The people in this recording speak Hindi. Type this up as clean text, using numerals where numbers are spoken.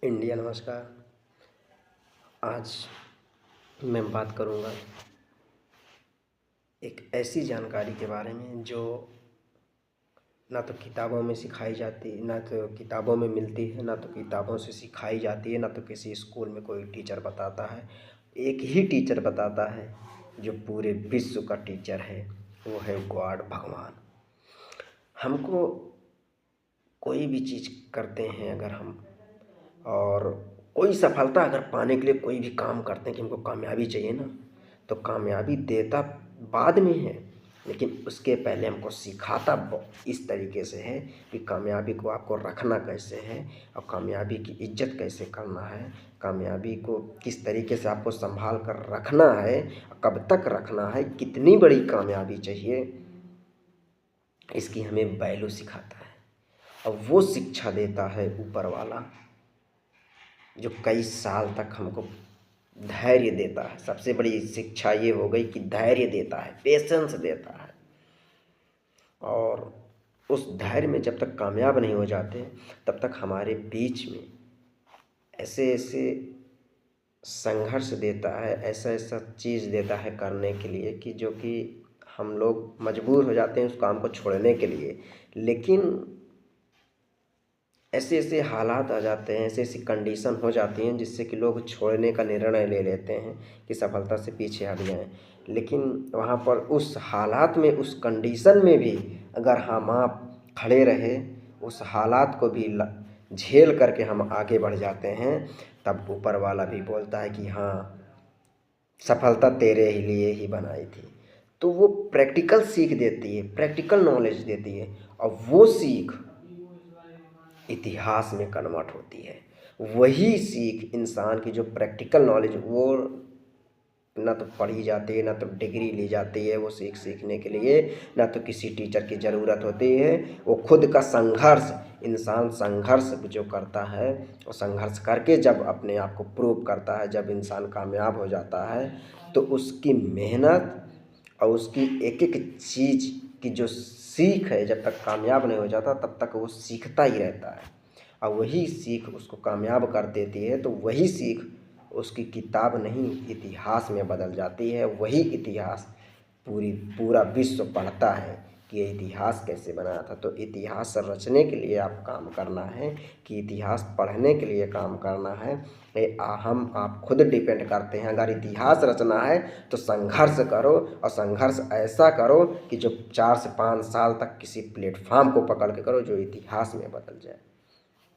इंडिया नमस्कार। आज मैं बात करूंगा एक ऐसी जानकारी के बारे में जो ना तो किताबों में सिखाई जाती, ना तो किताबों में मिलती है, ना तो किताबों से सिखाई जाती है, ना तो किसी स्कूल में कोई टीचर बताता है। एक ही टीचर बताता है जो पूरे विश्व का टीचर है, वो है गॉड, भगवान। हमको कोई भी चीज़ करते हैं अगर हम, और कोई सफलता अगर पाने के लिए कोई भी काम करते हैं कि हमको कामयाबी चाहिए ना, तो कामयाबी देता बाद में है, लेकिन उसके पहले हमको सिखाता इस तरीके से है कि कामयाबी को आपको रखना कैसे है और कामयाबी की इज्जत कैसे करना है, कामयाबी को किस तरीके से आपको संभाल कर रखना है, कब तक रखना है, कितनी बड़ी कामयाबी चाहिए, इसकी हमें वैल्यू सिखाता है। और वो शिक्षा देता है ऊपर वाला, जो कई साल तक हमको धैर्य देता है। सबसे बड़ी शिक्षा ये हो गई कि धैर्य देता है, पेशेंस देता है। और उस धैर्य में जब तक कामयाब नहीं हो जाते तब तक हमारे बीच में ऐसे ऐसे संघर्ष देता है, ऐसा ऐसा चीज़ देता है करने के लिए कि जो कि हम लोग मजबूर हो जाते हैं उस काम को छोड़ने के लिए। लेकिन ऐसे ऐसे हालात आ जाते हैं, ऐसी ऐसी कंडीशन हो जाती हैं जिससे कि लोग छोड़ने का निर्णय ले लेते हैं कि सफलता से पीछे हट जाएं। लेकिन वहाँ पर उस हालात में, उस कंडीशन में भी अगर हम आप खड़े रहे, उस हालात को भी झेल करके हम आगे बढ़ जाते हैं, तब ऊपर वाला भी बोलता है कि हाँ, सफलता तेरे ही लिए ही बनाई थी। तो वो प्रैक्टिकल सीख देती है, प्रैक्टिकल नॉलेज देती है, और वो सीख इतिहास में कन्वर्ट होती है। वही सीख इंसान की, जो प्रैक्टिकल नॉलेज, वो ना तो पढ़ी जाती है, ना तो डिग्री ली जाती है वो सीख सीखने के लिए, ना तो किसी टीचर की ज़रूरत होती है। वो खुद का संघर्ष, इंसान संघर्ष जो करता है, वो संघर्ष करके जब अपने आप को प्रूव करता है, जब इंसान कामयाब हो जाता है, तो उसकी मेहनत और उसकी एक एक चीज़ की जो सीख है, जब तक कामयाब नहीं हो जाता तब तक वो सीखता ही रहता है। और वही सीख उसको कामयाब कर देती है। तो वही सीख उसकी किताब नहीं, इतिहास में बदल जाती है। वही इतिहास पूरा विश्व पढ़ता है कि ये इतिहास कैसे बनाया था। तो इतिहास रचने के लिए आप काम करना है, कि इतिहास पढ़ने के लिए काम करना है, ये हम आप खुद डिपेंड करते हैं। अगर इतिहास रचना है तो संघर्ष करो, और संघर्ष ऐसा करो कि जो 4 से 5 साल तक किसी प्लेटफॉर्म को पकड़ के करो जो इतिहास में बदल जाए।